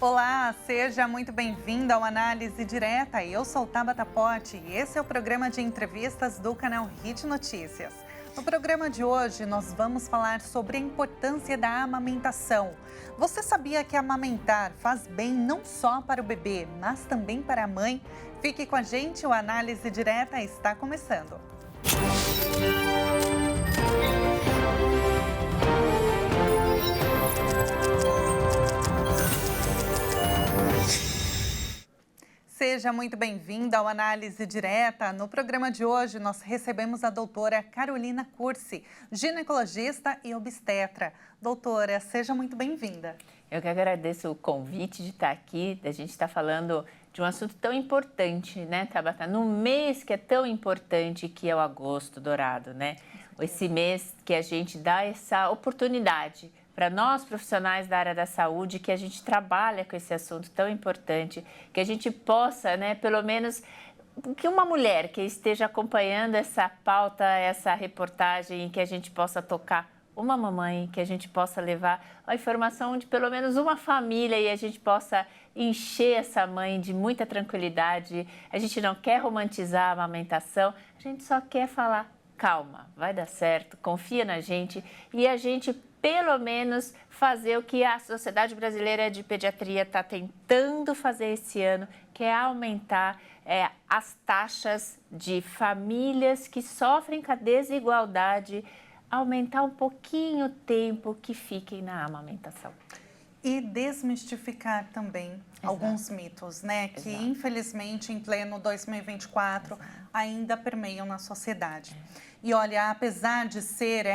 Olá, seja muito bem-vindo ao Análise Direta. Eu sou Tabata Pote e esse é o programa de entrevistas do canal Hit Notícias. No programa de hoje, nós vamos falar sobre a importância da amamentação. Você sabia que amamentar faz bem não só para o bebê, mas também para a mãe? Fique com a gente, o Análise Direta está começando. Seja muito bem-vinda ao Análise Direta. No programa de hoje, nós recebemos a doutora Carolina Cursi, ginecologista e obstetra. Doutora, seja muito bem-vinda. Eu que agradeço o convite de estar aqui, da gente estar falando de um assunto tão importante, né, Tabata? No mês que é tão importante, que é o Agosto Dourado, né? Esse mês que a gente dá essa oportunidade para nós profissionais da área da saúde, que a gente trabalha com esse assunto tão importante, que a gente possa, né, pelo menos, que uma mulher que esteja acompanhando essa pauta, essa reportagem, que a gente possa tocar uma mamãe, que a gente possa levar a informação de pelo menos uma família e a gente possa encher essa mãe de muita tranquilidade. A gente não quer romantizar a amamentação, a gente só quer falar, calma, vai dar certo, confia na gente e a gente pelo menos fazer o que a Sociedade Brasileira de Pediatria está tentando fazer esse ano, que é aumentar as taxas de famílias que sofrem com a desigualdade, aumentar um pouquinho o tempo que fiquem na amamentação. E desmistificar também alguns mitos, né? Que infelizmente em pleno 2024 ainda permeiam na sociedade. E olha, apesar de ser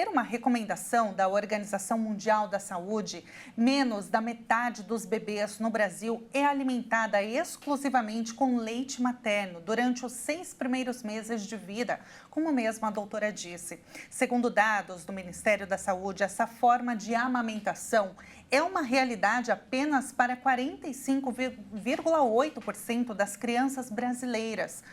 uma recomendação da Organização Mundial da Saúde, menos da metade dos bebês no Brasil é alimentada exclusivamente com leite materno durante os 6 primeiros meses de vida, como mesmo a doutora disse. Segundo dados do Ministério da Saúde, essa forma de amamentação é uma realidade apenas para 45,8% das crianças brasileiras.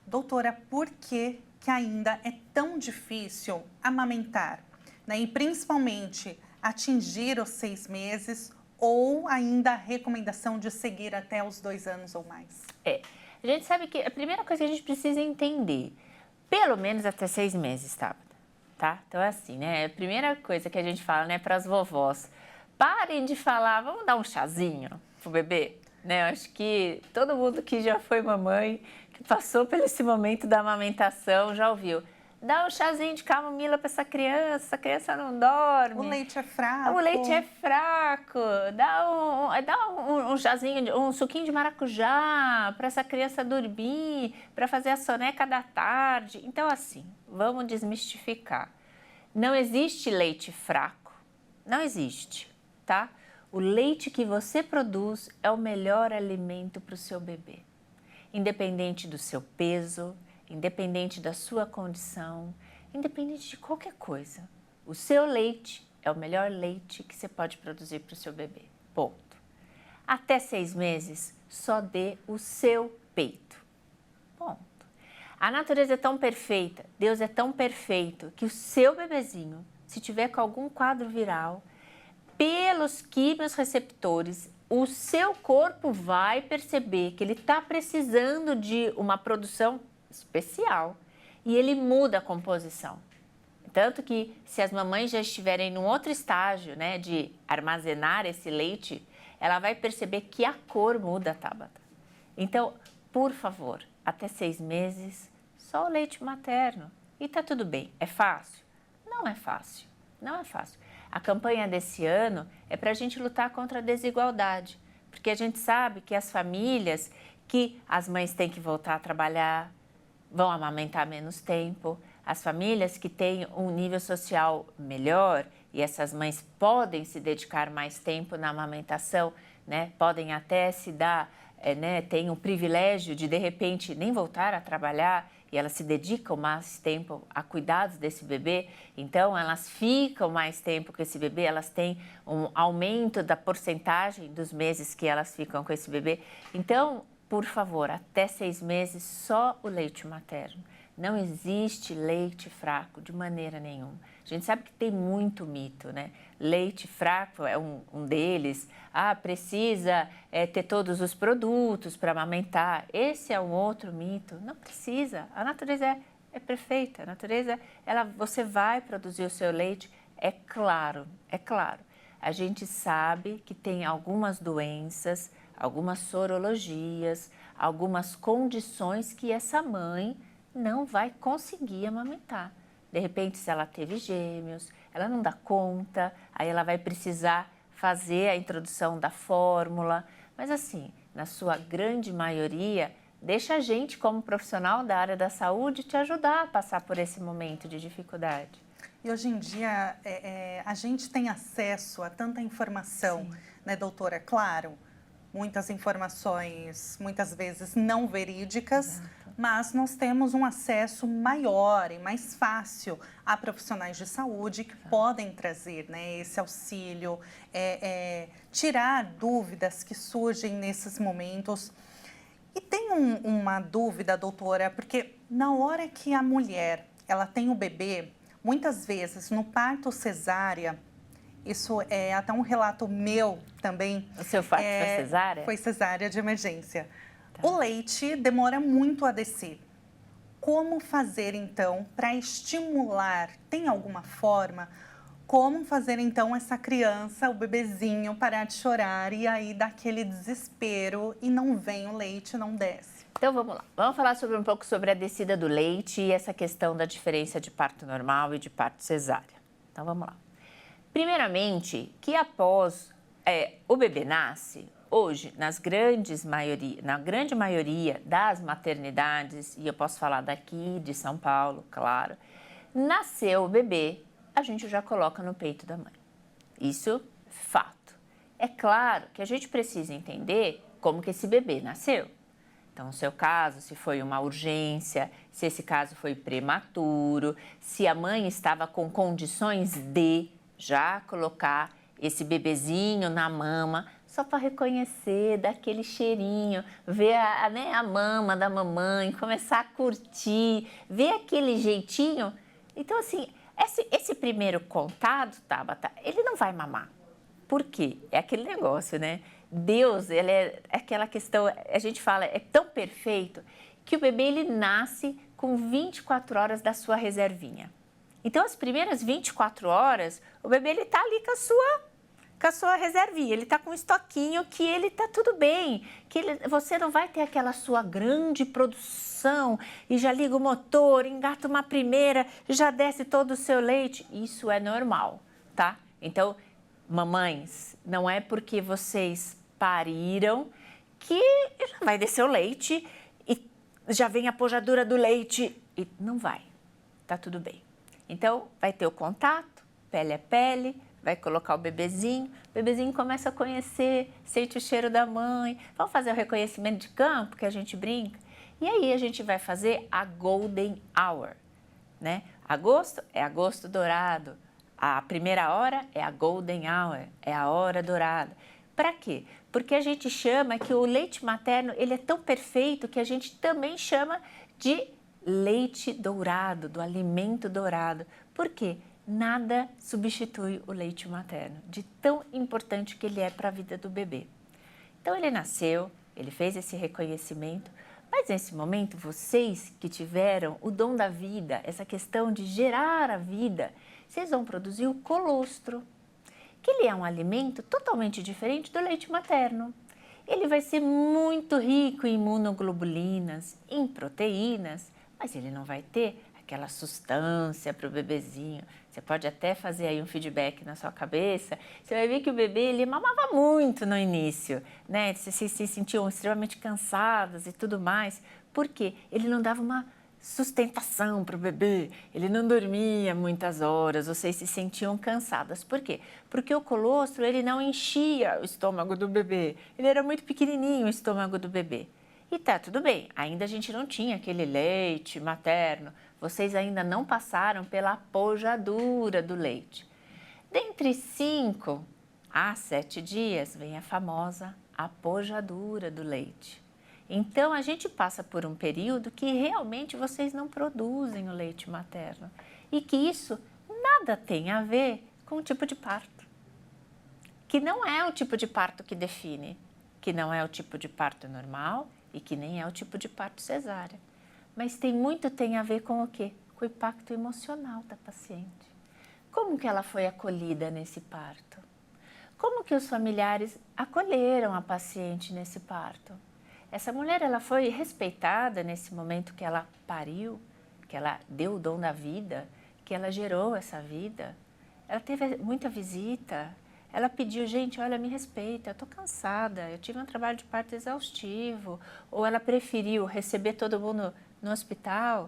Doutora, por que ainda é tão difícil amamentar, né? E principalmente atingir os 6 meses ou ainda a recomendação de seguir até os 2 anos ou mais? A gente sabe que a primeira coisa que a gente precisa entender, pelo menos até 6 meses, tá? Então é assim, né? A primeira coisa que a gente fala, né, para as vovós, parem de falar, vamos dar um chazinho pro bebê, né? Eu acho que todo mundo que já foi mamãe, que passou por esse momento da amamentação, já ouviu. Dá um chazinho de camomila para essa criança não dorme. O leite é fraco. O leite é fraco. Dá um chazinho, um suquinho de maracujá para essa criança dormir, para fazer a soneca da tarde. Então, assim, vamos desmistificar. Não existe leite fraco. Não existe, tá? O leite que você produz é o melhor alimento para o seu bebê. Independente do seu peso, independente da sua condição, independente de qualquer coisa. O seu leite é o melhor leite que você pode produzir para o seu bebê. Ponto. Até 6 meses, só dê o seu peito. Ponto. A natureza é tão perfeita, Deus é tão perfeito, que o seu bebezinho, se tiver com algum quadro viral, pelos quimiorreceptores, o seu corpo vai perceber que ele está precisando de uma produção especial e ele muda a composição. Tanto que se as mamães já estiverem num outro estágio, né, de armazenar esse leite, ela vai perceber que a cor muda, Tabata. Então, por favor, até 6 meses, só o leite materno. E tá tudo bem. É fácil? Não é fácil. Não é fácil. A campanha desse ano é para a gente lutar contra a desigualdade, porque a gente sabe que as famílias, que as mães têm que voltar a trabalhar, vão amamentar menos tempo, as famílias que têm um nível social melhor e essas mães podem se dedicar mais tempo na amamentação, né? Podem até se dar, têm o privilégio de repente, nem voltar a trabalhar e elas se dedicam mais tempo a cuidados desse bebê, então elas ficam mais tempo com esse bebê, elas têm um aumento da porcentagem dos meses que elas ficam com esse bebê. Então, por favor, até 6 meses, só o leite materno. Não existe leite fraco de maneira nenhuma. A gente sabe que tem muito mito, né? Leite fraco é um deles. Precisa ter todos os produtos para amamentar. Esse é um outro mito. Não precisa. A natureza é perfeita. A natureza, você vai produzir o seu leite. É claro, é claro. A gente sabe que tem algumas doenças, algumas sorologias, algumas condições que essa mãe não vai conseguir amamentar. De repente, se ela teve gêmeos, ela não dá conta, aí ela vai precisar fazer a introdução da fórmula. Mas assim, na sua grande maioria, deixa a gente, como profissional da área da saúde, te ajudar a passar por esse momento de dificuldade. E hoje em dia, a gente tem acesso a tanta informação, Sim. né, doutora? Claro, muitas informações, muitas vezes não verídicas, Exato. mas nós temos um acesso maior e mais fácil a profissionais de saúde que podem trazer, né, esse auxílio, tirar dúvidas que surgem nesses momentos. E tem uma dúvida, doutora, porque na hora que a mulher ela tem o bebê, muitas vezes no parto cesárea, isso é até um relato meu também. O seu parto foi cesárea? Foi cesárea de emergência. Tá. O leite demora muito a descer. Como fazer então para estimular? Tem alguma forma? Como fazer então essa criança, o bebezinho, parar de chorar e aí dar aquele desespero e não vem o leite, não desce? Então vamos lá, vamos falar um pouco sobre a descida do leite e essa questão da diferença de parto normal e de parto cesárea. Então vamos lá. Primeiramente, que após o bebê nasce, hoje na grande maioria das maternidades, e eu posso falar daqui de São Paulo, claro, nasceu o bebê, a gente já coloca no peito da mãe. Isso, fato. É claro que a gente precisa entender como que esse bebê nasceu. Então, no seu caso, se foi uma urgência, se esse caso foi prematuro, se a mãe estava com condições de já colocar esse bebezinho na mama, só para reconhecer, dar aquele cheirinho, ver a mama da mamãe, começar a curtir, ver aquele jeitinho. Então, assim, esse primeiro contato, Tabata, ele não vai mamar. Por quê? É aquele negócio, né? Deus, ele é aquela questão, a gente fala, é tão perfeito que o bebê ele nasce com 24 horas da sua reservinha. Então, as primeiras 24 horas, o bebê ele tá ali com a sua reservinha, ele tá com um estoquinho que ele tá tudo bem, que você não vai ter aquela sua grande produção e já liga o motor, engata uma primeira, já desce todo o seu leite. Isso é normal, tá? Então, mamães, não é porque vocês pariram que já vai descer o leite e já vem a pojadura do leite e não vai, tá tudo bem. Então, vai ter o contato, pele a pele, vai colocar o bebezinho começa a conhecer, sente o cheiro da mãe, vamos fazer o reconhecimento de campo, que a gente brinca, e aí a gente vai fazer a Golden Hour, né? Agosto é agosto dourado, a primeira hora é a Golden Hour, é a hora dourada. Para quê? Porque a gente chama que o leite materno, ele é tão perfeito que a gente também chama de leite dourado, do alimento dourado. Por quê? Nada substitui o leite materno, de tão importante que ele é para a vida do bebê. Então, ele nasceu, ele fez esse reconhecimento, mas nesse momento, vocês que tiveram o dom da vida, essa questão de gerar a vida, vocês vão produzir o colostro, que ele é um alimento totalmente diferente do leite materno. Ele vai ser muito rico em imunoglobulinas, em proteínas, mas ele não vai ter aquela sustância para o bebezinho. Você pode até fazer aí um feedback na sua cabeça, você vai ver que o bebê ele mamava muito no início, né? Vocês se sentiam extremamente cansadas e tudo mais, porque ele não dava uma sustentação para o bebê, ele não dormia muitas horas, vocês se sentiam cansadas. Por quê? Porque o colostro ele não enchia o estômago do bebê, ele era muito pequenininho o estômago do bebê. E tá tudo bem, ainda a gente não tinha aquele leite materno, vocês ainda não passaram pela pojadura do leite. Dentre 5 a 7 dias vem a famosa apojadura do leite. Então, a gente passa por um período que realmente vocês não produzem o leite materno e que isso nada tem a ver com o tipo de parto, que não é o tipo de parto que define, que não é o tipo de parto normal e que nem é o tipo de parto cesárea. Mas tem a ver com o quê? Com o impacto emocional da paciente. Como que ela foi acolhida nesse parto? Como que os familiares acolheram a paciente nesse parto? Essa mulher, ela foi respeitada nesse momento que ela pariu, que ela deu o dom da vida, que ela gerou essa vida. Ela teve muita visita. Ela pediu, gente, olha, me respeita, eu estou cansada, eu tive um trabalho de parto exaustivo. Ou ela preferiu receber todo mundo no hospital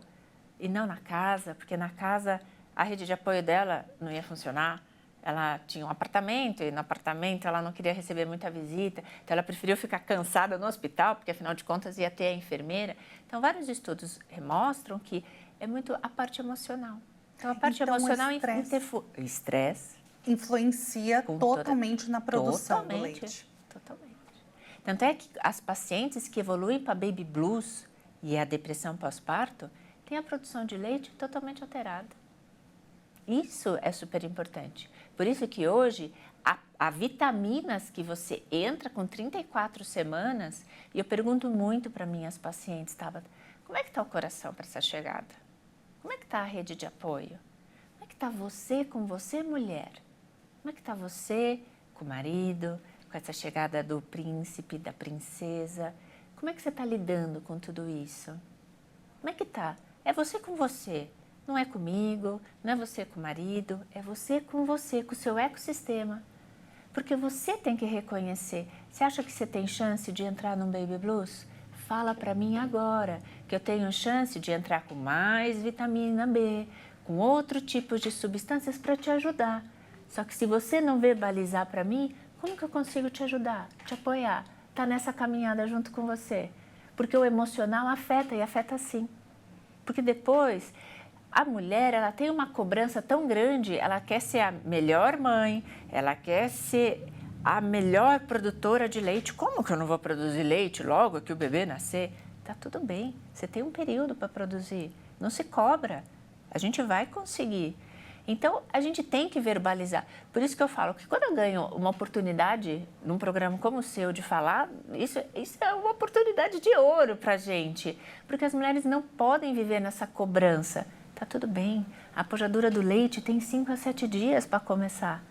e não na casa, porque na casa a rede de apoio dela não ia funcionar. Ela tinha um apartamento e no apartamento ela não queria receber muita visita, então ela preferiu ficar cansada no hospital, porque afinal de contas ia ter a enfermeira. Então, vários estudos mostram que é muito a parte emocional. Então, a parte emocional o estresse influencia totalmente na produção do leite. Totalmente. Tanto é que as pacientes que evoluem para baby blues e a depressão pós-parto têm a produção de leite totalmente alterada. Isso é super importante. Por isso que hoje há vitaminas que você entra com 34 semanas e eu pergunto muito para minhas pacientes, Tabata, como é que está o coração para essa chegada? Como é que está a rede de apoio? Como é que está você com você, mulher? Como é que está você com o marido, com essa chegada do príncipe, da princesa? Como é que você está lidando com tudo isso? Como é que está? É você com você. Não é comigo, não é você com o marido, é você, com o seu ecossistema. Porque você tem que reconhecer. Você acha que você tem chance de entrar num baby blues? Fala para mim agora que eu tenho chance de entrar com mais vitamina B, com outro tipo de substâncias para te ajudar. Só que se você não verbalizar para mim, como que eu consigo te ajudar, te apoiar, estar nessa caminhada junto com você? Porque o emocional afeta e afeta sim. Porque depois a mulher, ela tem uma cobrança tão grande, ela quer ser a melhor mãe, ela quer ser a melhor produtora de leite. Como que eu não vou produzir leite logo que o bebê nascer? Tá tudo bem, você tem um período para produzir, não se cobra, a gente vai conseguir. Então, a gente tem que verbalizar. Por isso que eu falo que quando eu ganho uma oportunidade num programa como o seu de falar, isso é uma oportunidade de ouro para a gente, porque as mulheres não podem viver nessa cobrança. Tá tudo bem, a pojadura do leite tem 5 a 7 dias para começar.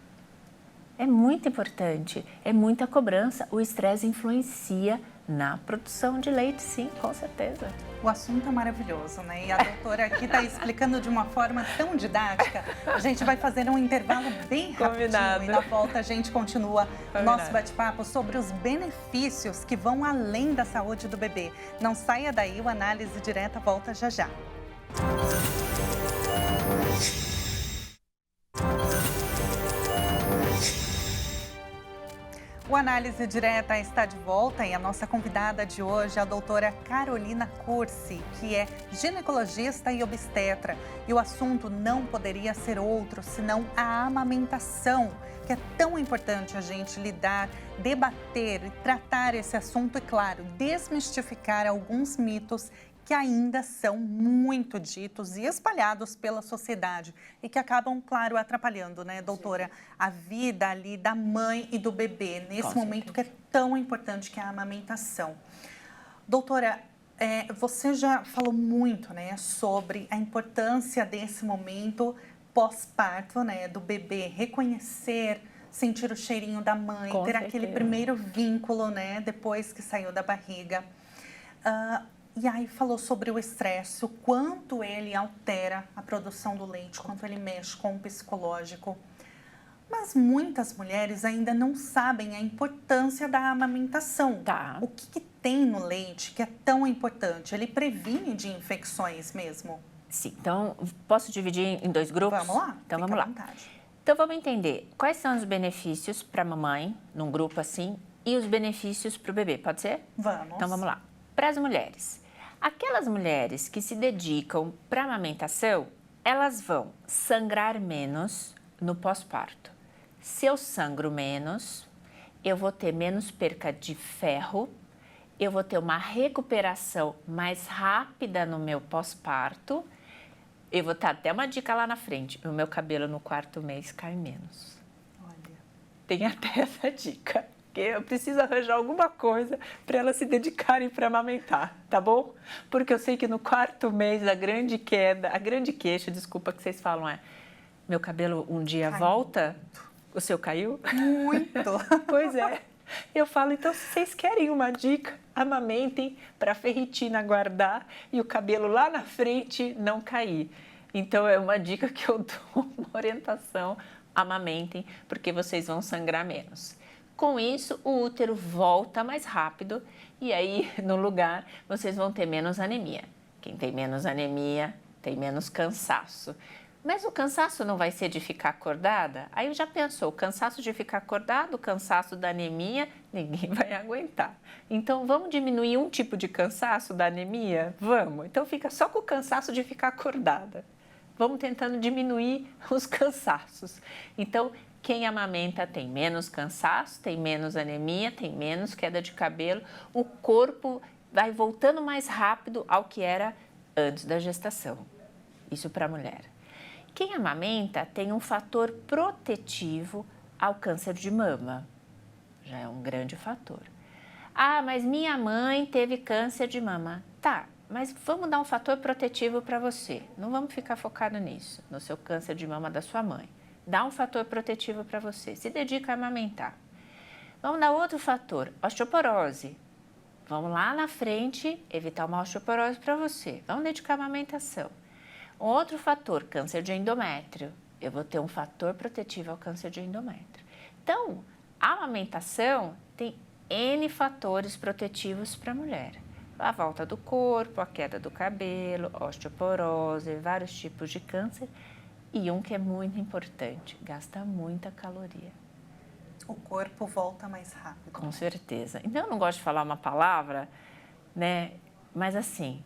É muito importante, é muita cobrança. O estresse influencia na produção de leite, sim, com certeza. O assunto é maravilhoso, né? E a doutora aqui está explicando de uma forma tão didática. A gente vai fazer um intervalo bem rapidinho e na volta a gente continua nosso bate-papo sobre os benefícios que vão além da saúde do bebê. Não saia daí, o Análise Direta volta já já. O Análise Direta está de volta e a nossa convidada de hoje é a doutora Carolina Cursi, que é ginecologista e obstetra. E o assunto não poderia ser outro senão a amamentação, que é tão importante a gente lidar, debater e tratar esse assunto e, claro, desmistificar alguns mitos que ainda são muito ditos e espalhados pela sociedade e que acabam, claro, atrapalhando, né, doutora, a vida ali da mãe e do bebê, nesse momento que é tão importante que é a amamentação. Doutora, você já falou muito, né, sobre a importância desse momento pós-parto, né, do bebê reconhecer, sentir o cheirinho da mãe, ter aquele primeiro vínculo, né, depois que saiu da barriga. E aí falou sobre o estresse, o quanto ele altera a produção do leite, quanto ele mexe com o psicológico. Mas muitas mulheres ainda não sabem a importância da amamentação. O que tem no leite que é tão importante? Ele previne de infecções mesmo? Sim, então posso dividir em 2 grupos? Vamos lá, então vamos lá. Então vamos entender quais são os benefícios para a mamãe, num grupo assim, e os benefícios para o bebê, pode ser? Vamos. Então vamos lá. Para as mulheres. Aquelas mulheres que se dedicam para a amamentação, elas vão sangrar menos no pós-parto. Se eu sangro menos, eu vou ter menos perca de ferro, eu vou ter uma recuperação mais rápida no meu pós-parto. Eu vou dar até uma dica lá na frente, o meu cabelo no 4º mês cai menos. Olha. Tem até essa dica, que eu preciso arranjar alguma coisa para elas se dedicarem para amamentar, tá bom? Porque eu sei que no 4º mês a grande queixa, desculpa que vocês falam meu cabelo um dia volta, o seu caiu? Muito! Pois é. Eu falo, então, se vocês querem uma dica, amamentem para a ferritina guardar e o cabelo lá na frente não cair. Então, é uma dica que eu dou, uma orientação, amamentem, porque vocês vão sangrar menos. Com isso, o útero volta mais rápido e aí, no lugar, vocês vão ter menos anemia. Quem tem menos anemia, tem menos cansaço. Mas o cansaço não vai ser de ficar acordada? Aí já pensou, o cansaço de ficar acordado, o cansaço da anemia, ninguém vai aguentar. Então, vamos diminuir um tipo de cansaço da anemia? Vamos. Então, fica só com o cansaço de ficar acordada. Vamos tentando diminuir os cansaços. Então, quem amamenta tem menos cansaço, tem menos anemia, tem menos queda de cabelo. O corpo vai voltando mais rápido ao que era antes da gestação. Isso para a mulher. Quem amamenta tem um fator protetivo ao câncer de mama. Já é um grande fator. Ah, mas minha mãe teve câncer de mama. Tá, mas vamos dar um fator protetivo para você. Não vamos ficar focado nisso, no seu câncer de mama da sua mãe. Dá um fator protetivo para você. Se dedica a amamentar. Vamos dar outro fator, osteoporose. Vamos lá na frente evitar uma osteoporose para você. Vamos dedicar a amamentação. Um outro fator, câncer de endométrio. Eu vou ter um fator protetivo ao câncer de endométrio. Então, a amamentação tem N fatores protetivos para a mulher. A volta do corpo, a queda do cabelo, osteoporose, vários tipos de câncer. E um que é muito importante, gasta muita caloria. O corpo volta mais rápido. Com certeza. Então, eu não gosto de falar uma palavra, né? Mas assim,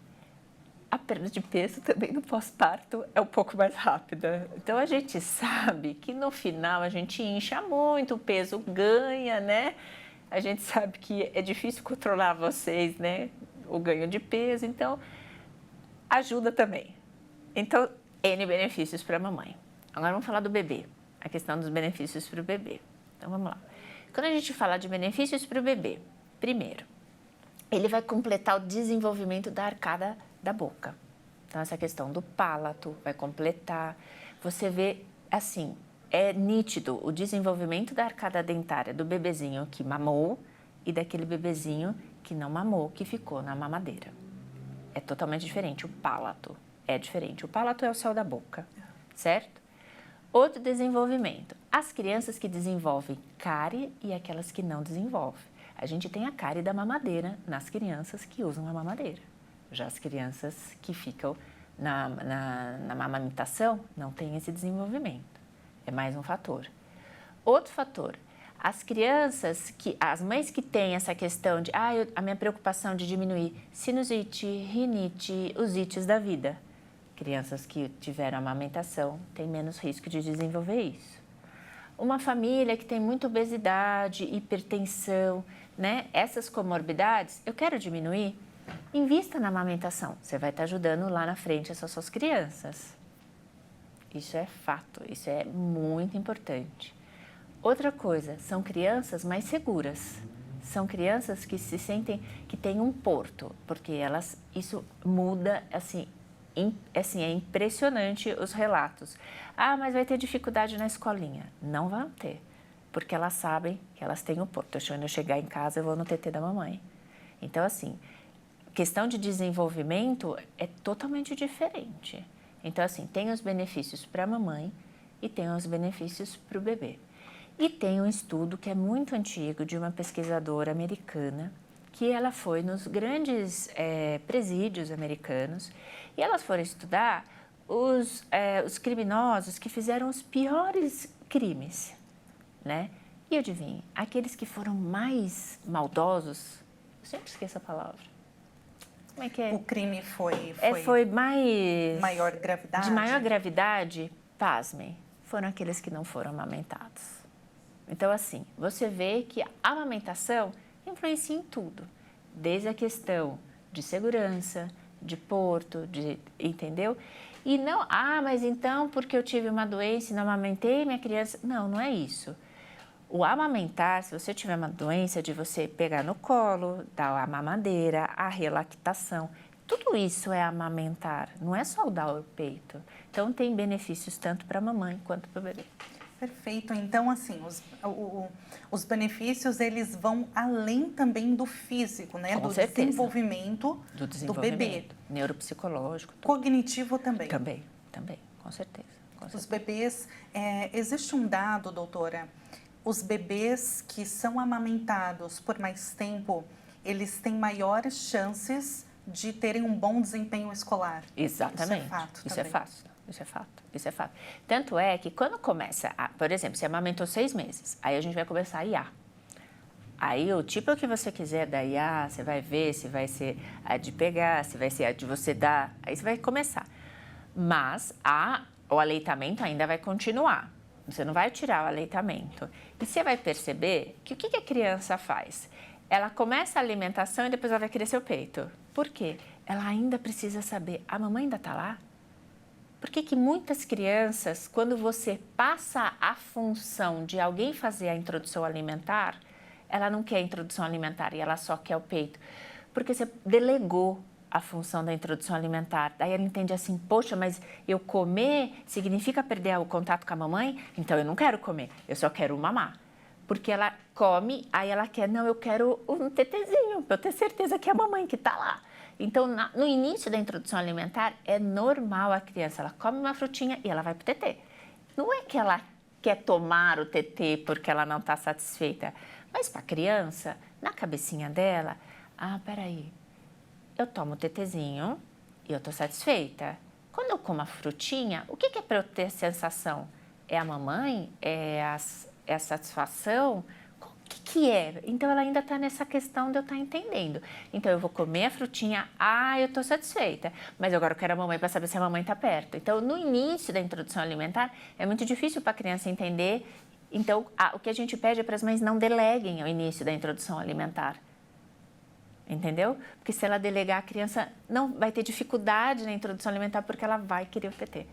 a perda de peso também no pós-parto é um pouco mais rápida. Então, a gente sabe que no final a gente incha muito, o peso ganha, né? A gente sabe que é difícil controlar vocês, né? O ganho de peso, então ajuda também. Então, N benefícios para a mamãe. Agora vamos falar do bebê, a questão dos benefícios para o bebê. Então, vamos lá. Quando a gente fala de benefícios para o bebê, primeiro, ele vai completar o desenvolvimento da arcada da boca. Então, essa questão do palato vai completar. Você vê, assim, é nítido o desenvolvimento da arcada dentária do bebezinho que mamou e daquele bebezinho que não mamou, que ficou na mamadeira. É totalmente diferente, o palato é diferente. O palato é o céu da boca, certo? Outro desenvolvimento, as crianças que desenvolvem cárie e aquelas que não desenvolvem. A gente tem a cárie da mamadeira nas crianças que usam a mamadeira. Já as crianças que ficam na amamentação não têm esse desenvolvimento. É mais um fator. Outro fator, as mães que têm essa questão de, a minha preocupação de diminuir sinusite, rinite, os ites da vida. Crianças que tiveram amamentação têm menos risco de desenvolver isso. Uma família que tem muita obesidade, hipertensão, né? Essas comorbidades, eu quero diminuir, invista na amamentação. Você vai estar ajudando lá na frente essas suas crianças. Isso é fato, isso é muito importante. Outra coisa, são crianças mais seguras. São crianças que se sentem que têm um porto, porque isso muda, assim, é impressionante os relatos. Mas vai ter dificuldade na escolinha. Não vão ter, porque elas sabem que elas têm o porto. Quando eu chegar em casa, eu vou no TT da mamãe. Então, assim, questão de desenvolvimento é totalmente diferente. Então, assim, tem os benefícios para a mamãe e tem os benefícios para o bebê. E tem um estudo que é muito antigo de uma pesquisadora americana, que ela foi nos grandes presídios americanos e elas foram estudar os criminosos que fizeram os piores crimes, né? E adivinhe, aqueles que foram mais maldosos, eu sempre esqueço a palavra. Como é que é? O crime foi mais... maior gravidade? De maior gravidade, pasmem, foram aqueles que não foram amamentados. Então, assim, você vê que a amamentação influencia em tudo. desde a questão de segurança, de porto, entendeu? E não, mas então porque eu tive uma doença e não amamentei minha criança. Não, não é isso. O amamentar, se você tiver uma doença, de você pegar no colo, dar a mamadeira, a relactação, tudo isso é amamentar, não é só o dar o peito. Então, tem benefícios tanto para a mamãe quanto para o bebê. Perfeito. Então, assim, os benefícios, eles vão além também do físico, né? Com certeza. Desenvolvimento do bebê. Neuropsicológico. Cognitivo também. Também, com certeza. Os bebês, existe um dado, doutora, os bebês que são amamentados por mais tempo, eles têm maiores chances de terem um bom desempenho escolar. Exatamente. Isso é fato também. Isso é fato. Tanto é que quando começa, por exemplo, você amamentou 6 meses, aí a gente vai começar a IA. Aí o tipo que você quiser da IA, você vai ver se vai ser a de pegar, se vai ser a de você dar, aí você vai começar. Mas o aleitamento ainda vai continuar. Você não vai tirar o aleitamento. E você vai perceber que o que a criança faz? Ela começa a alimentação e depois ela vai crescer o peito. Por quê? Ela ainda precisa saber, a mamãe ainda está lá? Por que muitas crianças, quando você passa a função de alguém fazer a introdução alimentar, ela não quer a introdução alimentar e ela só quer o peito? Porque você delegou a função da introdução alimentar. Daí ela entende assim, poxa, mas eu comer significa perder o contato com a mamãe? Então eu não quero comer, eu só quero mamar. Porque ela come, aí ela quer, não, eu quero um tetezinho, para eu ter certeza que é a mamãe que está lá. Então, no início da introdução alimentar, é normal a criança, ela come uma frutinha e ela vai para o tetê. Não é que ela quer tomar o tetê porque ela não está satisfeita, mas para a criança, na cabecinha dela, peraí, eu tomo o tetezinho e eu estou satisfeita. Quando eu como a frutinha, o que é para eu ter sensação? É a mamãe? É a satisfação? O que é? Então, ela ainda está nessa questão de eu estar entendendo. Então, eu vou comer a frutinha, eu estou satisfeita. Mas agora eu quero a mamãe para saber se a mamãe está perto. Então, no início da introdução alimentar, é muito difícil para a criança entender. Então, o que a gente pede é para as mães não deleguem ao início da introdução alimentar. Entendeu? Porque se ela delegar, a criança não vai ter dificuldade na introdução alimentar porque ela vai querer o tetê.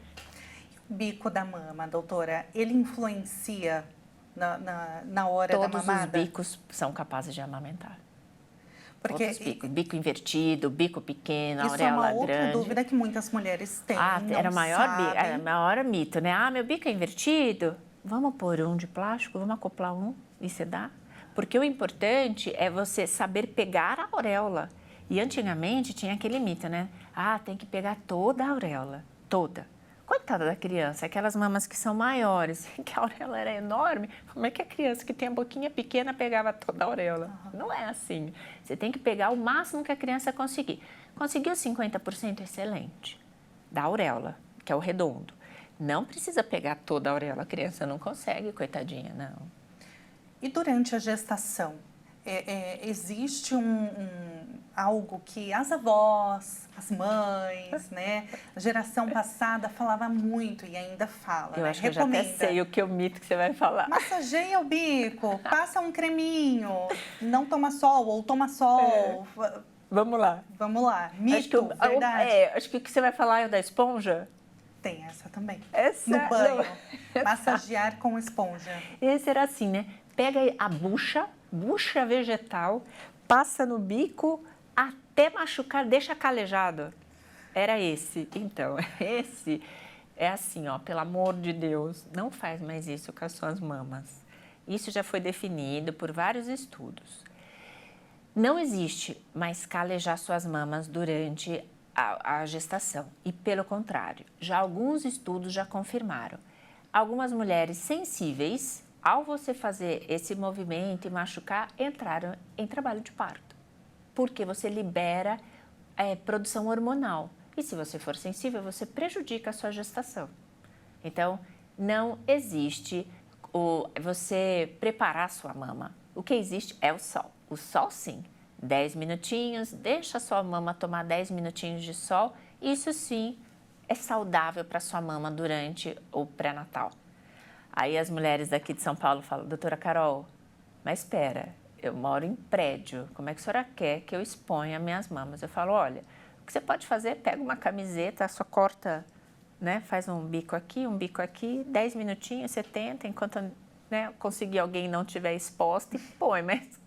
O bico da mama, doutora, ele influencia na hora da mamada? Todos os bicos são capazes de amamentar. Porque Todos os bicos. Bico invertido, bico pequeno, isso auréola é uma outra grande. dúvida que muitas mulheres têm. Era o sabem. maior mito, né? Meu bico é invertido. Vamos pôr um de plástico, vamos acoplar um e sedar? Porque o importante é você saber pegar a auréola. E antigamente tinha aquele mito, né? Tem que pegar toda a auréola, toda. Coitada da criança, aquelas mamas que são maiores, que a auréola era enorme, como é que a criança que tem a boquinha pequena pegava toda a auréola? Não é assim. Você tem que pegar o máximo que a criança conseguir. Conseguiu 50%, excelente, da auréola, que é o redondo. Não precisa pegar toda a auréola, a criança não consegue, coitadinha, não. E durante a gestação, existe algo que as avós, as mães, né, a geração passada falava muito e ainda fala, Eu né? acho que eu já até sei o que é o mito que você vai falar. Massageia o bico, passa um creminho, não toma sol ou toma sol. Vamos lá. Vamos lá, mito, verdade? Acho que o que você vai falar é o da esponja. Tem essa também. Essa, no banho, massagear com esponja. Esse era assim, né? Pega a bucha vegetal, passa no bico até machucar, deixa calejado. Era esse. Então, esse é assim, pelo amor de Deus, não faz mais isso com as suas mamas. Isso já foi definido por vários estudos. Não existe mais calejar suas mamas durante a gestação. E, pelo contrário, já alguns estudos já confirmaram. Algumas mulheres sensíveis, ao você fazer esse movimento e machucar, entraram em trabalho de parto. Porque você libera produção hormonal. E se você for sensível, você prejudica a sua gestação. Então, não existe você preparar a sua mama. O que existe é o sol. O sol, sim. 10 minutinhos, deixa a sua mama tomar 10 minutinhos de sol. Isso, sim, é saudável para a sua mama durante o pré-natal. Aí as mulheres daqui de São Paulo falam, doutora Carol, mas espera, eu moro em prédio, como é que a senhora quer que eu exponha minhas mamas? Eu falo, olha, o que você pode fazer, pega uma camiseta, só corta, né, faz um bico aqui, 10 minutinhos, você tenta, enquanto, né, conseguir alguém não tiver exposta e põe, mas...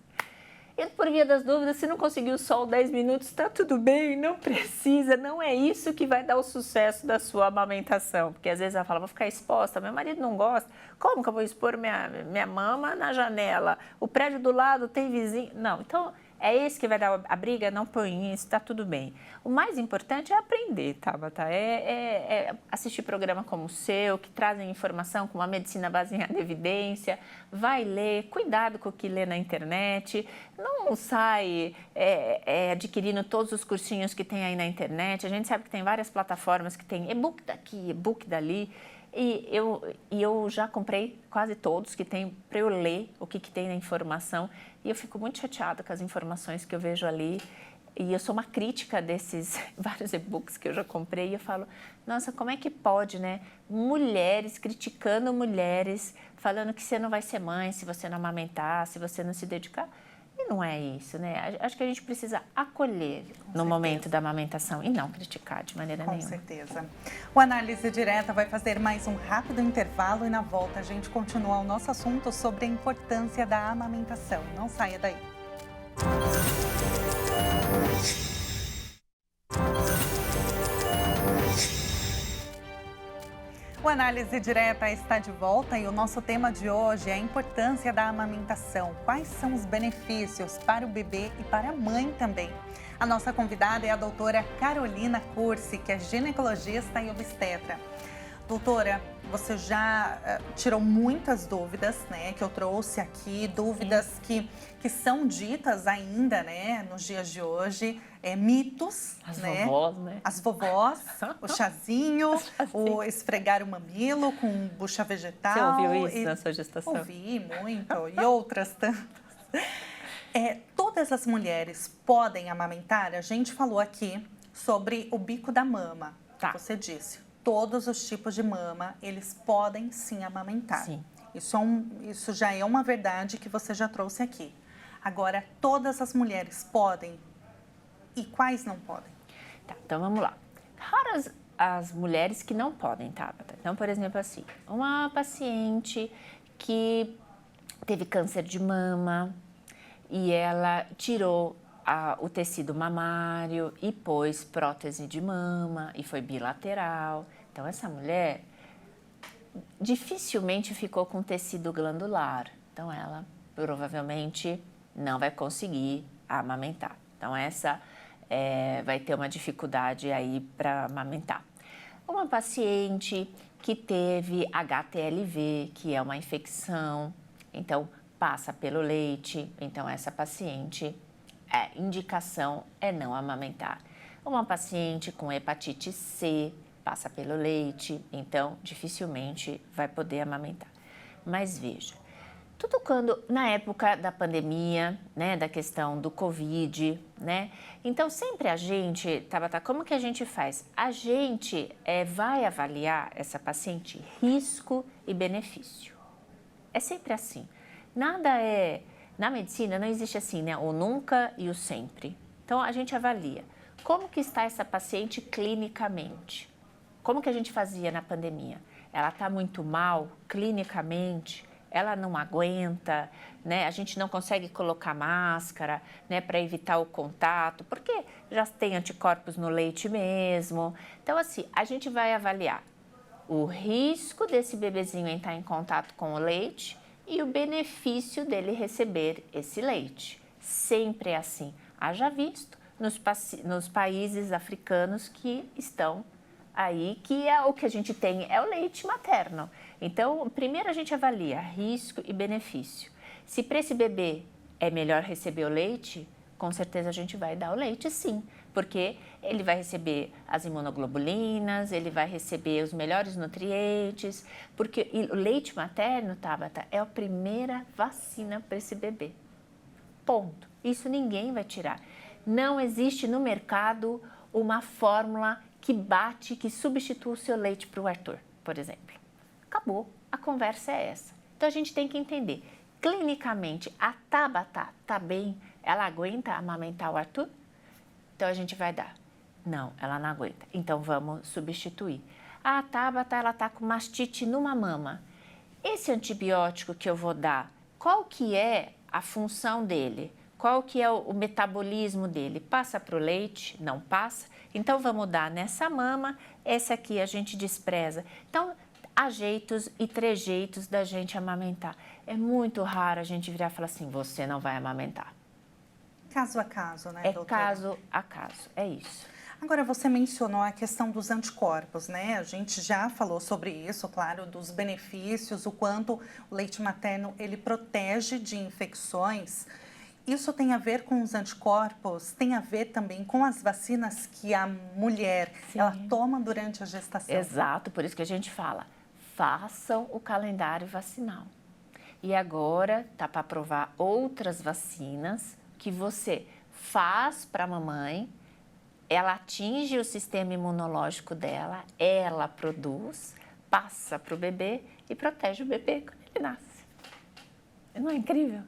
E por via das dúvidas, se não conseguiu só 10 minutos, está tudo bem, não precisa, não é isso que vai dar o sucesso da sua amamentação. Porque às vezes ela fala, vou ficar exposta, meu marido não gosta, como que eu vou expor minha mama na janela? O prédio do lado tem vizinho? Não, então é esse que vai dar a briga, não põe isso, está tudo bem. O mais importante é aprender, Tabata, é assistir programa como o seu, que trazem informação com uma medicina baseada em evidência, vai ler, cuidado com o que lê na internet, não sai adquirindo todos os cursinhos que tem aí na internet, a gente sabe que tem várias plataformas que tem e-book daqui, e-book dali, e eu já comprei quase todos que tem para eu ler o que tem na informação e eu fico muito chateada com as informações que eu vejo ali e eu sou uma crítica desses vários e-books que eu já comprei e eu falo, nossa, como é que pode, né? Mulheres criticando mulheres, falando que você não vai ser mãe se você não amamentar, se você não se dedicar. E não é isso, né? Acho que a gente precisa acolher no momento da amamentação e não criticar de maneira nenhuma. Com certeza. O Análise Direta vai fazer mais um rápido intervalo e na volta a gente continua o nosso assunto sobre a importância da amamentação. Não saia daí. O Análise Direta está de volta e o nosso tema de hoje é a importância da amamentação. Quais são os benefícios para o bebê e para a mãe também? A nossa convidada é a doutora Carolina Cursi, que é ginecologista e obstetra. Doutora, você já tirou muitas dúvidas, né, que eu trouxe aqui, dúvidas que são ditas ainda, né, nos dias de hoje, mitos, As né? vovós, né? As vovós, o chazinho, o esfregar o mamilo com bucha vegetal. Você ouviu isso na sua gestação? Ouvi muito, e outras tantas. Todas as mulheres podem amamentar? A gente falou aqui sobre o bico da mama, Tá. você disse. Todos os tipos de mama, eles podem sim amamentar. Sim. Isso já é uma verdade que você já trouxe aqui. Agora, todas as mulheres podem e quais não podem? Tá, então vamos lá. Raras as mulheres que não podem, Tabata. Então, por exemplo, assim, uma paciente que teve câncer de mama e ela tirou o tecido mamário e pôs prótese de mama e foi bilateral. Então, essa mulher dificilmente ficou com tecido glandular. Então, ela provavelmente não vai conseguir amamentar. Então, essa vai ter uma dificuldade aí para amamentar. Uma paciente que teve HTLV, que é uma infecção, então passa pelo leite, então essa paciente, indicação é não amamentar. Uma paciente com hepatite C passa pelo leite, então dificilmente vai poder amamentar. Mas veja, tudo quando, na época da pandemia, né, da questão do Covid, né? Então, sempre a gente, Tabata, como que a gente faz? A gente vai avaliar essa paciente risco e benefício. É sempre assim. Nada na medicina não existe assim, né? O nunca e o sempre. Então, a gente avalia como que está essa paciente clinicamente. Como que a gente fazia na pandemia? Ela está muito mal clinicamente, ela não aguenta, né? A gente não consegue colocar máscara, né, para evitar o contato, porque já tem anticorpos no leite mesmo. Então, assim, a gente vai avaliar o risco desse bebezinho entrar em contato com o leite e o benefício dele receber esse leite. Sempre é assim. Haja visto nos países africanos que estão aí, que é o que a gente tem, é o leite materno. Então, primeiro a gente avalia risco e benefício. Se para esse bebê é melhor receber o leite, com certeza a gente vai dar o leite sim, porque ele vai receber as imunoglobulinas, ele vai receber os melhores nutrientes, porque o leite materno, Tabata, é a primeira vacina para esse bebê. Ponto. Isso ninguém vai tirar. Não existe no mercado uma fórmula que bate, que substitua o seu leite para o Arthur, por exemplo. Acabou. A conversa é essa. Então, a gente tem que entender clinicamente, a Tabata tá bem, ela aguenta amamentar o Arthur? Então, a gente vai dar. Não, ela não aguenta. Então, vamos substituir. A Tabata, ela tá com mastite numa mama. Esse antibiótico que eu vou dar, qual que é a função dele? Qual que é o metabolismo dele? Passa para o leite? Não passa? Então, vamos dar nessa mama, esse aqui a gente despreza. Então, há jeitos e trejeitos da gente amamentar. É muito raro a gente virar e falar assim, você não vai amamentar. Caso a caso, né, É doutora? caso a caso, é isso. Agora, você mencionou a questão dos anticorpos, né? A gente já falou sobre isso, claro, dos benefícios, o quanto o leite materno, ele protege de infecções. Isso tem a ver com os anticorpos? Tem a ver também com as vacinas que a mulher, Sim. ela toma durante a gestação? Exato, por isso que a gente fala, façam o calendário vacinal. E agora tá para aprovar outras vacinas que você faz para a mamãe, ela atinge o sistema imunológico dela, ela produz, passa para o bebê e protege o bebê quando ele nasce. Não é incrível?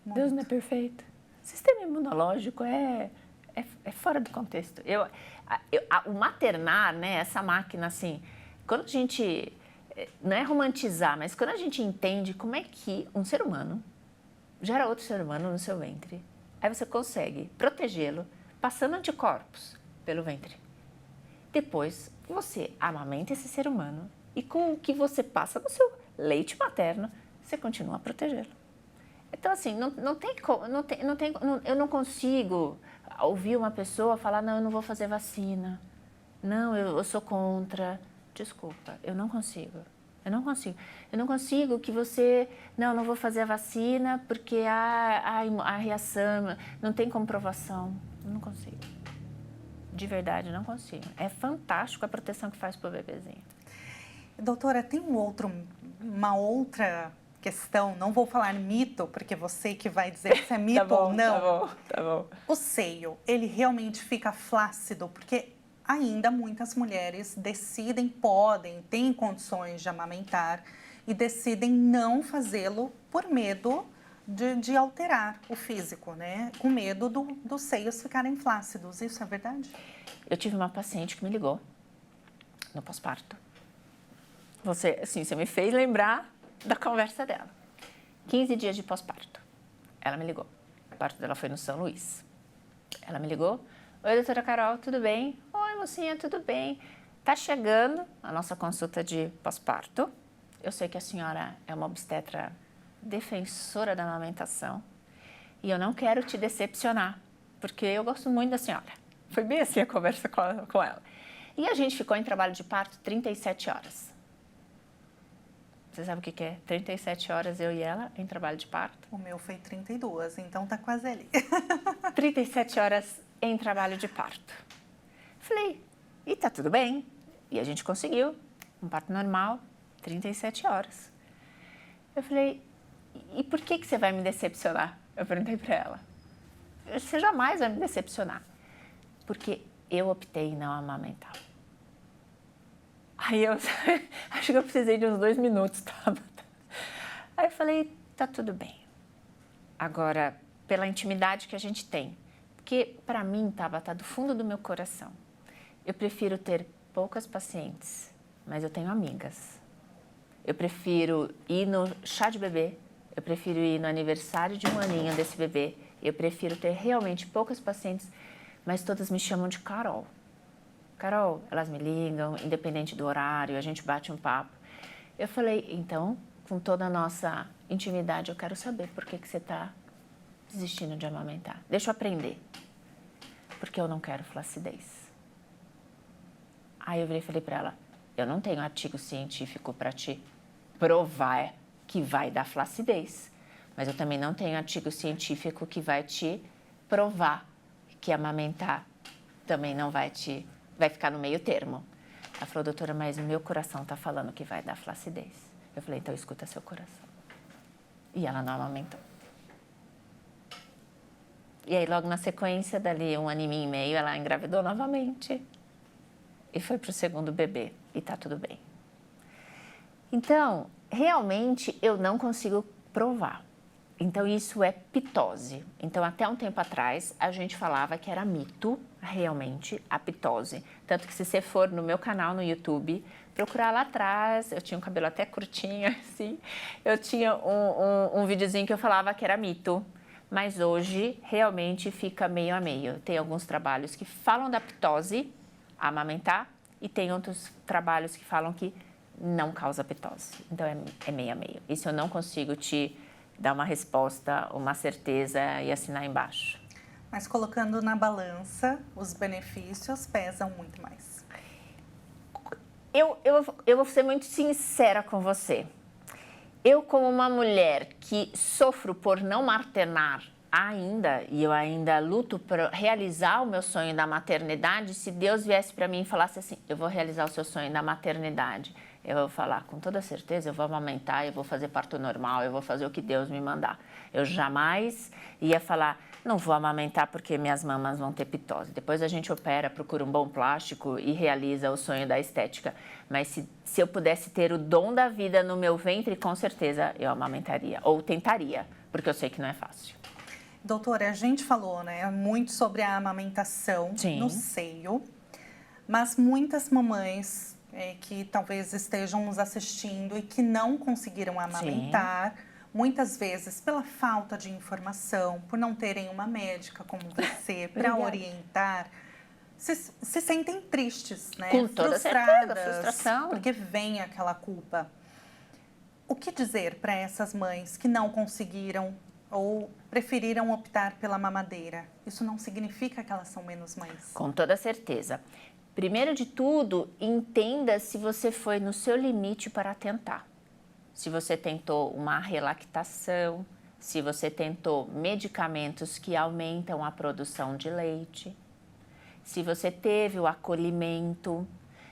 Muito. Deus não é perfeito. O sistema imunológico é fora do contexto. O maternar, né, essa máquina assim, quando a gente, não é romantizar, mas quando a gente entende como é que um ser humano gera outro ser humano no seu ventre, aí você consegue protegê-lo passando anticorpos pelo ventre. Depois, você amamenta esse ser humano e com o que você passa no seu leite materno, você continua a protegê-lo. Então, assim, eu não consigo ouvir uma pessoa falar, não, eu não vou fazer vacina, não, eu sou contra. Desculpa, eu não consigo. Eu não consigo que você, não vou fazer a vacina porque a reação, não tem comprovação. Eu não consigo. De verdade, não consigo. É fantástico a proteção que faz para o bebezinho. Doutora, tem uma outra questão, não vou falar mito, porque você que vai dizer se é mito ou não. Tá bom. O seio, ele realmente fica flácido, porque ainda muitas mulheres têm condições de amamentar e decidem não fazê-lo por medo de alterar o físico, né? Com medo dos seios ficarem flácidos. Isso é verdade? Eu tive uma paciente que me ligou no pós-parto. Você me fez lembrar da conversa dela. 15 dias de pós-parto. Ela me ligou. O parto dela foi no São Luís. Ela me ligou. Oi, doutora Carol, tudo bem? Oi, mocinha, tudo bem? Tá chegando a nossa consulta de pós-parto. Eu sei que a senhora é uma obstetra defensora da amamentação e eu não quero te decepcionar, porque eu gosto muito da senhora. Foi bem assim a conversa com ela. E a gente ficou em trabalho de parto 37 horas. Você sabe o que é? 37 horas eu e ela em trabalho de parto. O meu foi 32, então tá quase ali. 37 horas em trabalho de parto. Falei, e tá tudo bem. E a gente conseguiu um parto normal, 37 horas. Eu falei, e por que você vai me decepcionar? Eu perguntei para ela. Você jamais vai me decepcionar. Porque eu optei em não amamentar. Aí eu acho que eu precisei de uns 2 minutos, tá? Aí eu falei, tá tudo bem. Agora, pela intimidade que a gente tem, porque para mim, tá do fundo do meu coração, eu prefiro ter poucas pacientes, mas eu tenho amigas. Eu prefiro ir no chá de bebê, eu prefiro ir no aniversário de 1 aninho desse bebê, eu prefiro ter realmente poucas pacientes, mas todas me chamam de Carol. Carol, elas me ligam, independente do horário, a gente bate um papo. Eu falei, então, com toda a nossa intimidade, eu quero saber por que você está desistindo de amamentar. Deixa eu aprender. Porque eu não quero flacidez. Aí eu virei e falei para ela, eu não tenho artigo científico para te provar que vai dar flacidez, mas eu também não tenho artigo científico que vai te provar que amamentar também não vai ficar no meio termo. Ela falou, doutora, mas o meu coração está falando que vai dar flacidez. Eu falei, então escuta seu coração. E ela não amamentou. E aí, logo na sequência, dali 1 aninho e meio, ela engravidou novamente. E foi para o 2º bebê. E tá tudo bem. Então, realmente, eu não consigo provar. Então, isso é pitose. Então, até um tempo atrás, a gente falava que era mito, realmente, a pitose. Tanto que se você for no meu canal no YouTube, procurar lá atrás, eu tinha um cabelo até curtinho, assim, eu tinha um videozinho que eu falava que era mito. Mas hoje, realmente, fica meio a meio. Tem alguns trabalhos que falam da pitose, amamentar, e tem outros trabalhos que falam que não causa pitose. Então, é meio a meio. Isso eu não consigo te dar uma resposta, uma certeza e assinar embaixo. Mas colocando na balança, os benefícios pesam muito mais. Eu vou ser muito sincera com você. Eu, como uma mulher que sofro por não maternar ainda, e eu ainda luto para realizar o meu sonho da maternidade, se Deus viesse para mim e falasse assim, eu vou realizar o seu sonho da maternidade, eu vou falar, com toda certeza, eu vou amamentar, eu vou fazer parto normal, eu vou fazer o que Deus me mandar. Eu jamais ia falar, não vou amamentar porque minhas mamas vão ter pitose. Depois a gente opera, procura um bom plástico e realiza o sonho da estética. Mas se eu pudesse ter o dom da vida no meu ventre, com certeza eu amamentaria, ou tentaria, porque eu sei que não é fácil. Doutora, a gente falou, né, muito sobre a amamentação Sim. no seio, mas muitas mamães que talvez estejam nos assistindo e que não conseguiram amamentar, muitas vezes pela falta de informação, por não terem uma médica como você para orientar, se sentem tristes, né? Com toda certeza, frustração. Porque vem aquela culpa. O que dizer para essas mães que não conseguiram ou preferiram optar pela mamadeira? Isso não significa que elas são menos mães? Com toda certeza. Primeiro de tudo, entenda se você foi no seu limite para tentar. Se você tentou uma relactação, se você tentou medicamentos que aumentam a produção de leite, se você teve o acolhimento,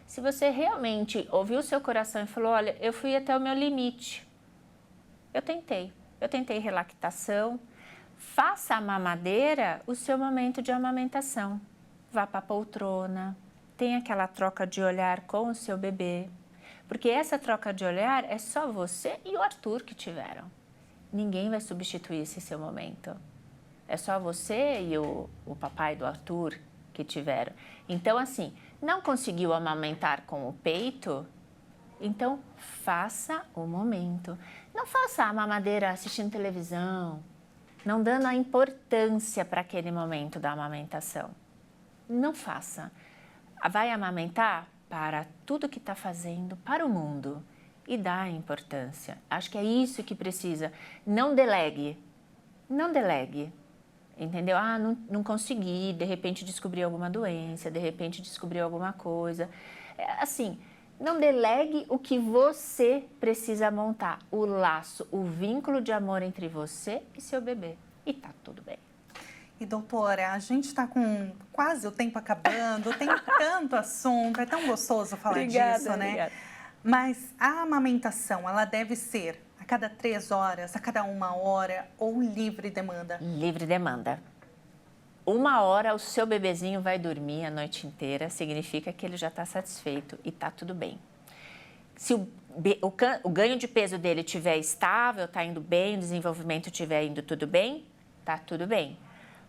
se você realmente ouviu o seu coração e falou, olha, eu fui até o meu limite, eu tentei relactação, faça a mamadeira o seu momento de amamentação, vá para a poltrona, tenha aquela troca de olhar com o seu bebê, porque essa troca de olhar é só você e o Arthur que tiveram. Ninguém vai substituir esse seu momento. É só você e o papai do Arthur que tiveram. Então, assim, não conseguiu amamentar com o peito? Então, faça o momento. Não faça a mamadeira assistindo televisão, não dando a importância para aquele momento da amamentação. Não faça. Vai amamentar? Para tudo que está fazendo para o mundo e dá a importância. Acho que é isso que precisa. Não delegue, entendeu? Ah, não consegui, de repente descobri alguma doença, de repente descobri alguma coisa. Assim, não delegue o que você precisa montar, o laço, o vínculo de amor entre você e seu bebê. E tá tudo bem. E doutora, a gente está com quase o tempo acabando, tem tanto assunto, é tão gostoso falar disso, né? Obrigada. Mas a amamentação, ela deve ser a cada 3 horas, a cada 1 hora ou livre demanda? Livre demanda. 1 hora o seu bebezinho vai dormir a noite inteira, significa que ele já está satisfeito e está tudo bem. Se o ganho de peso dele estiver estável, está indo bem, o desenvolvimento estiver indo tudo bem, está tudo bem.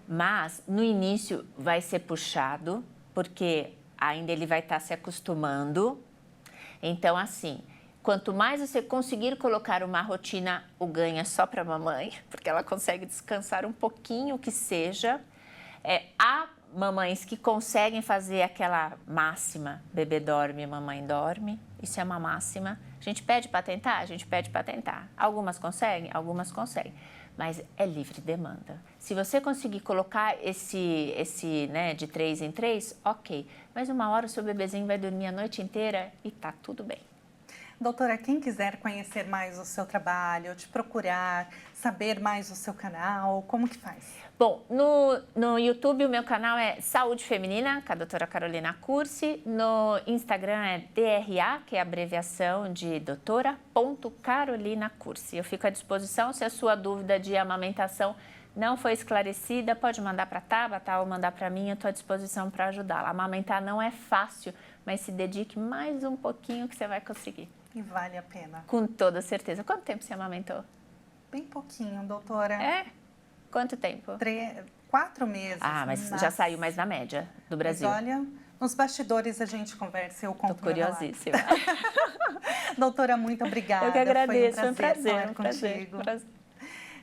Mas no início vai ser puxado, porque ainda ele vai estar se acostumando. Então, assim, quanto mais você conseguir colocar uma rotina, o ganho é só para a mamãe, porque ela consegue descansar um pouquinho que seja. Há mamães que conseguem fazer aquela máxima, bebê dorme, mamãe dorme, isso é uma máxima. A gente pede para tentar? A gente pede para tentar. Algumas conseguem? Algumas conseguem. Mas é livre demanda. Se você conseguir colocar esse né, de 3 em 3, ok. Mas 1 hora o seu bebezinho vai dormir a noite inteira e tá tudo bem. Doutora, quem quiser conhecer mais o seu trabalho, te procurar, saber mais do seu canal, como que faz? Bom, no YouTube o meu canal é Saúde Feminina, com a doutora Carolina Cursi. No Instagram é DRA, que é a abreviação de doutora.Carolina Cursi. Eu fico à disposição, se a sua dúvida de amamentação não foi esclarecida, pode mandar para a Tabata ou mandar para mim, eu estou à disposição para ajudá-la. Amamentar não é fácil, mas se dedique mais um pouquinho que você vai conseguir. E vale a pena. Com toda certeza. Quanto tempo você amamentou? bem pouquinho, doutora. É? Quanto tempo? 4 meses. Ah, mas já saiu mais na média do Brasil. Mas olha, nos bastidores a gente conversa, eu conto. Tô curiosíssima. Doutora, muito obrigada. Eu que agradeço, foi um prazer prazer. contigo.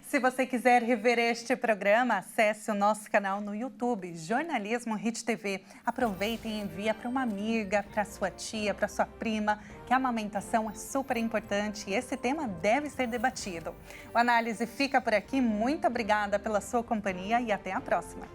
Se você quiser rever este programa, acesse o nosso canal no YouTube, Jornalismo Hit TV. Aproveita e envia para uma amiga, para sua tia, para sua prima, que a amamentação é super importante e esse tema deve ser debatido. O Análise fica por aqui. Muito obrigada pela sua companhia e até a próxima.